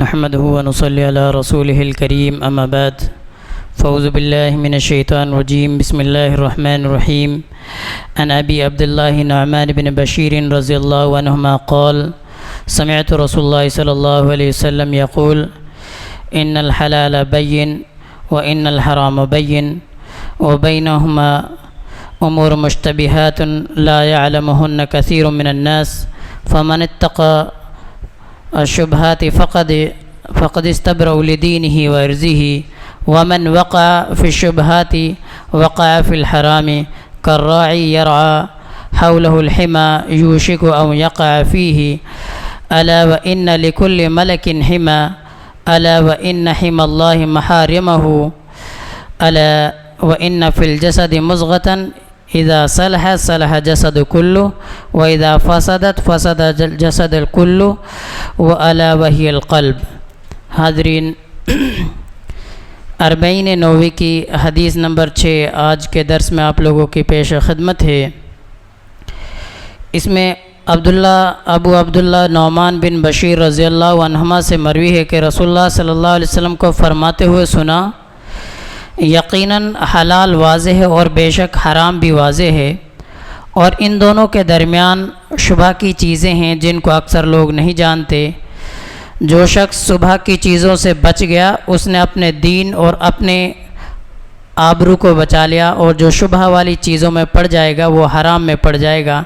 نحمده ونصلي على رسوله الكريم أما بعد فأعوذ بالله من الشيطان الرجيم بسم الله الرحمن الرحيم عن أبي عبد الله نعمان بن بشير رضي الله عنهما قال سمعت رسول الله صلى الله عليه وسلم يقول إن الحلال بين وإن الحرام بين وبينهما أمور مشتبهات لا يعلمهن كثير من الناس فمن اتقى الشبهات فقد استبرأ لدينه وعرضه ومن وقع في الشبهات وقع في الحرام كالراعي يرعى حوله الحمى يوشك أن يقع فيه ألا وإن لكل ملك حمى ألا وإن حمى الله محارمه ألا وإن في الجسد مضغة إذا صلح صلح جسد كله وإذا فسدت فسد الجسد كله وألا وهي القلب۔ حاضرین، اربعین نووی کی حدیث نمبر 6 آج کے درس میں آپ لوگوں کی پیش خدمت ہے۔ اس میں ابو عبداللہ نعمان بن بشیر رضی اللہ عنہما سے مروی ہے کہ رسول اللہ صلی اللہ علیہ وسلم کو فرماتے ہوئے سنا، یقیناً حلال واضح ہے اور بے شک حرام بھی واضح ہے، اور ان دونوں کے درمیان شبہ کی چیزیں ہیں جن کو اکثر لوگ نہیں جانتے۔ جو شخص صبح کی چیزوں سے بچ گیا اس نے اپنے دین اور اپنے آبرو کو بچا لیا، اور جو شبہ والی چیزوں میں پڑ جائے گا وہ حرام میں پڑ جائے گا۔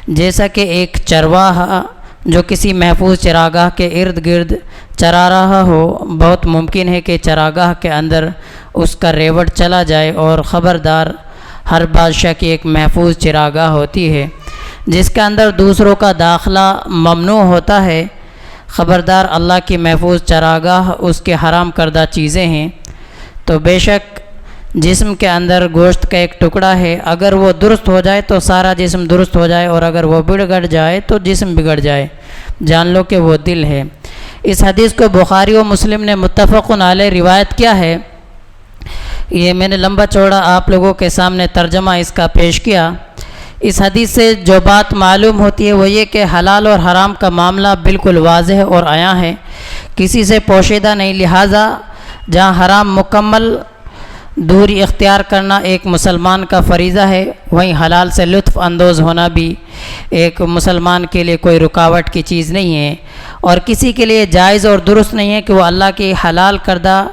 جیسا کہ ایک چرواہا جو کسی محفوظ چراگاہ کے ارد گرد چرا رہا ہو، بہت ممکن ہے کہ چراگاہ کے اندر اس کا ریوڑ چلا جائے، اور خبردار ہر بادشاہ کی ایک محفوظ چراگاہ ہوتی ہے جس کے اندر دوسروں کا داخلہ ممنوع ہوتا ہے۔ خبردار اللہ کی محفوظ چراگاہ اس کے حرام کردہ چیزیں ہیں۔ تو بے شک جسم کے اندر گوشت کا ایک ٹکڑا ہے، اگر وہ درست ہو جائے تو سارا جسم درست ہو جائے، اور اگر وہ بگڑ جائے تو جسم بگڑ جائے۔ جان لو کہ وہ دل ہے۔ اس حدیث کو بخاری و مسلم نے متفق علیہ روایت کیا ہے۔ یہ میں نے لمبا چوڑا آپ لوگوں کے سامنے ترجمہ اس کا پیش کیا۔ اس حدیث سے جو بات معلوم ہوتی ہے وہ یہ کہ حلال اور حرام کا معاملہ بالکل واضح اور عیاں ہے، کسی سے پوشیدہ نہیں، لہٰذا جہاں حرام مکمل دوری اختیار کرنا ایک مسلمان کا فریضہ ہے، وہیں حلال سے لطف اندوز ہونا بھی ایک مسلمان کے لیے کوئی رکاوٹ کی چیز نہیں ہے، اور کسی کے لیے جائز اور درست نہیں ہے کہ وہ اللہ کی حلال کردہ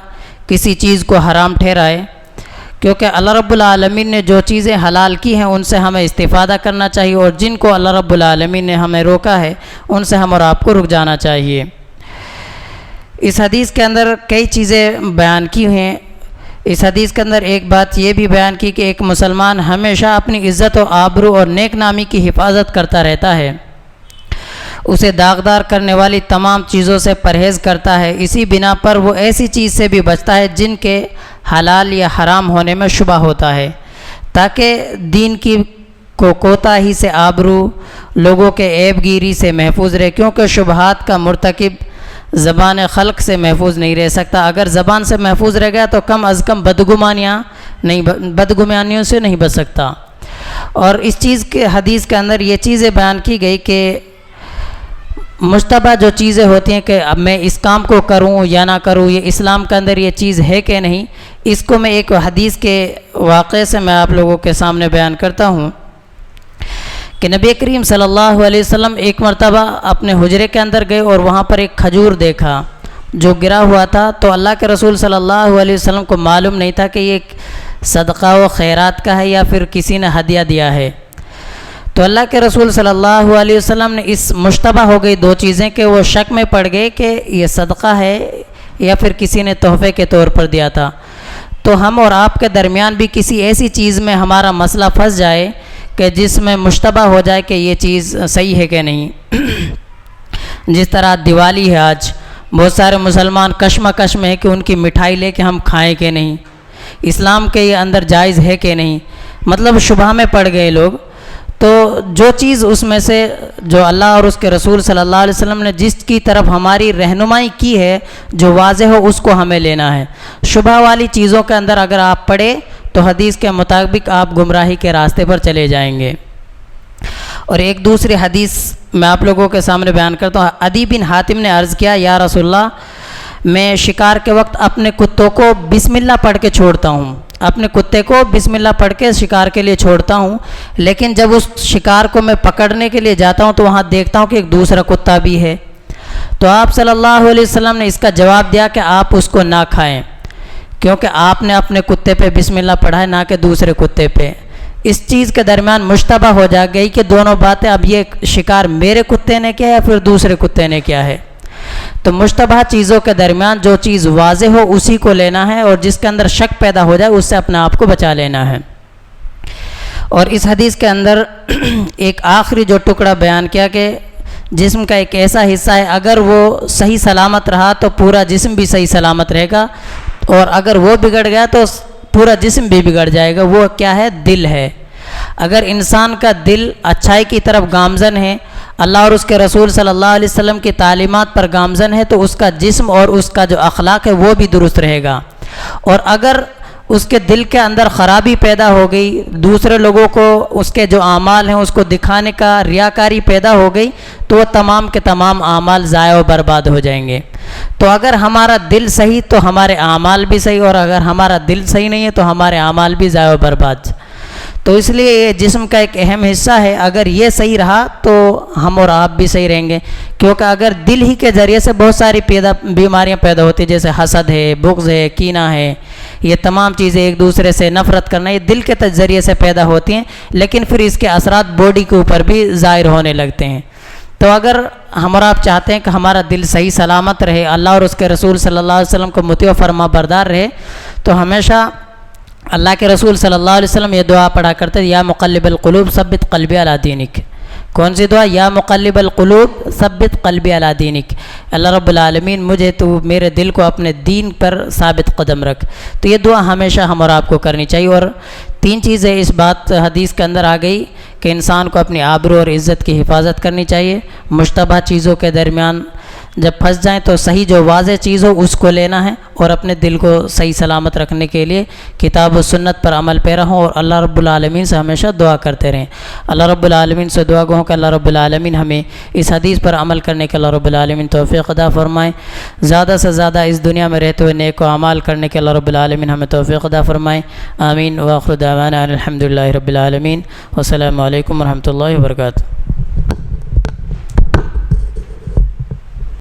کسی چیز کو حرام ٹھہرائے، کیونکہ اللہ رب العالمین نے جو چیزیں حلال کی ہیں ان سے ہمیں استفادہ کرنا چاہیے، اور جن کو اللہ رب العالمین نے ہمیں روکا ہے ان سے ہم اور آپ کو رک جانا چاہیے۔ اس حدیث کے اندر کئی چیزیں بیان کی ہیں۔ اس حدیث کے اندر ایک بات یہ بھی بیان کی کہ ایک مسلمان ہمیشہ اپنی عزت و آبرو اور نیک نامی کی حفاظت کرتا رہتا ہے، اسے داغدار کرنے والی تمام چیزوں سے پرہیز کرتا ہے، اسی بنا پر وہ ایسی چیز سے بھی بچتا ہے جن کے حلال یا حرام ہونے میں شبہ ہوتا ہے، تاکہ دین کی کوتاہی سے آبرو، لوگوں کے عیب گیری سے محفوظ رہے، کیونکہ شبہات کا مرتکب زبان خلق سے محفوظ نہیں رہ سکتا۔ اگر زبان سے محفوظ رہ گیا تو کم از کم بدگمانیوں سے نہیں بچ سکتا۔ اور اس چیز کے حدیث کے اندر یہ چیزیں بیان کی گئی کہ مشتبہ جو چیزیں ہوتی ہیں کہ اب میں اس کام کو کروں یا نہ کروں، یہ اسلام کے اندر یہ چیز ہے کہ نہیں، اس کو میں ایک حدیث کے واقعے سے میں آپ لوگوں کے سامنے بیان کرتا ہوں کہ نبی کریم صلی اللہ علیہ وسلم ایک مرتبہ اپنے حجرے کے اندر گئے اور وہاں پر ایک کھجور دیکھا جو گرا ہوا تھا، تو اللہ کے رسول صلی اللہ علیہ وسلم کو معلوم نہیں تھا کہ یہ صدقہ و خیرات کا ہے یا پھر کسی نے ہدیہ دیا ہے۔ تو اللہ کے رسول صلی اللہ علیہ وسلم نے اس مشتبہ ہو گئی دو چیزیں کہ وہ شک میں پڑ گئے کہ یہ صدقہ ہے یا پھر کسی نے تحفے کے طور پر دیا تھا۔ تو ہم اور آپ کے درمیان بھی کسی ایسی چیز میں ہمارا مسئلہ پھنس جائے کہ جس میں مشتبہ ہو جائے کہ یہ چیز صحیح ہے کہ نہیں۔ جس طرح دیوالی ہے، آج بہت سارے مسلمان کشمکش میں ہے کہ ان کی مٹھائی لے کے ہم کھائیں کہ نہیں، اسلام کے یہ اندر جائز ہے کہ نہیں، مطلب شبہ میں پڑ گئے لوگ۔ تو جو چیز اس میں سے جو اللہ اور اس کے رسول صلی اللہ علیہ وسلم نے جس کی طرف ہماری رہنمائی کی ہے، جو واضح ہو اس کو ہمیں لینا ہے۔ شبہ والی چیزوں کے اندر اگر آپ پڑے تو حدیث کے مطابق آپ گمراہی کے راستے پر چلے جائیں گے۔ اور ایک دوسری حدیث میں آپ لوگوں کے سامنے بیان کرتا ہوں۔ عدی بن حاتم نے عرض کیا، یا رسول اللہ میں شکار کے وقت اپنے کتوں کو بسم اللہ پڑھ کے چھوڑتا ہوں، اپنے کتے کو بسم اللہ پڑھ کے شکار کے لیے چھوڑتا ہوں، لیکن جب اس شکار کو میں پکڑنے کے لیے جاتا ہوں تو وہاں دیکھتا ہوں کہ ایک دوسرا کتا بھی ہے۔ تو آپ صلی اللہ علیہ وسلم نے اس کا جواب دیا کہ آپ اس کو نہ کھائیں، کیونکہ آپ نے اپنے کتے پہ بسم اللہ پڑھا ہے، نہ کہ دوسرے کتے پہ۔ اس چیز کے درمیان مشتبہ ہو جا گئی کہ دونوں باتیں، اب یہ شکار میرے کتے نے کیا ہے یا پھر دوسرے کتے نے کیا ہے۔ تو مشتبہ چیزوں کے درمیان جو چیز واضح ہو اسی کو لینا ہے، اور جس کے اندر شک پیدا ہو جائے اس سے اپنے آپ کو بچا لینا ہے۔ اور اس حدیث کے اندر ایک آخری جو ٹکڑا بیان کیا کہ جسم کا ایک ایسا حصہ ہے، اگر وہ صحیح سلامت رہا تو پورا جسم بھی صحیح سلامت رہے گا، اور اگر وہ بگڑ گیا تو پورا جسم بھی بگڑ جائے گا۔ وہ کیا ہے؟ دل ہے۔ اگر انسان کا دل اچھائی کی طرف گامزن ہے، اللہ اور اس کے رسول صلی اللہ علیہ وسلم کی تعلیمات پر گامزن ہے، تو اس کا جسم اور اس کا جو اخلاق ہے وہ بھی درست رہے گا۔ اور اگر اس کے دل کے اندر خرابی پیدا ہو گئی، دوسرے لوگوں کو اس کے جو اعمال ہیں اس کو دکھانے کا ریاکاری پیدا ہو گئی، تو وہ تمام کے تمام اعمال ضائع و برباد ہو جائیں گے۔ تو اگر ہمارا دل صحیح تو ہمارے اعمال بھی صحیح، اور اگر ہمارا دل صحیح نہیں ہے تو ہمارے اعمال بھی ضائع و برباد۔ تو اس لیے یہ جسم کا ایک اہم حصہ ہے، اگر یہ صحیح رہا تو ہم اور آپ بھی صحیح رہیں گے، کیونکہ اگر دل ہی کے ذریعے سے بہت ساری بیماریاں پیدا ہوتی ہیں، جیسے حسد ہے، بغض ہے، کینہ ہے، یہ تمام چیزیں، ایک دوسرے سے نفرت کرنا، یہ دل کے ذریعے سے پیدا ہوتی ہیں، لیکن پھر اس کے اثرات باڈی کے اوپر بھی ظاہر ہونے لگتے ہیں۔ تو اگر ہم اور آپ چاہتے ہیں کہ ہمارا دل صحیح سلامت رہے، اللہ اور اس کے رسول صلی اللہ علیہ وسلم کو مطیع و فرما بردار رہے، تو ہمیشہ اللہ کے رسول صلی اللہ علیہ وسلم یہ دعا پڑھا کرتے تھے، یا مقلب القلوب ثبت قلبی علی دینک۔ کون سی دعا؟ یا مقلب القلوب ثبت قلبی علی دینک، اللہ رب العالمین مجھے تو میرے دل کو اپنے دین پر ثابت قدم رکھ۔ تو یہ دعا ہمیشہ ہم اور آپ کو کرنی چاہیے۔ اور تین چیزیں اس بات حدیث کے اندر آ گئی کہ انسان کو اپنی آبرو اور عزت کی حفاظت کرنی چاہیے، مشتبہ چیزوں کے درمیان جب پھنس جائیں تو صحیح جو واضح چیز ہو اس کو لینا ہے، اور اپنے دل کو صحیح سلامت رکھنے کے لیے کتاب و سنت پر عمل پیرا ہوں، اور اللہ رب العالمین سے ہمیشہ دعا کرتے رہیں۔ اللہ رب العالمین سے دعا گو کہ اللہ رب العالمین ہمیں اس حدیث پر عمل کرنے کے اللہ رب العالمین توفیق عطا فرمائے، زیادہ سے زیادہ اس دنیا میں رہتے ہوئے نیک و اعمال کرنے کے اللہ رب العالمین ہمیں توفیق عطا فرمائے۔ آمین۔ وآخر دعوانا الحمدللہ رب العالمین، والسلام علیکم ورحمۃ اللہ وبرکاتہ۔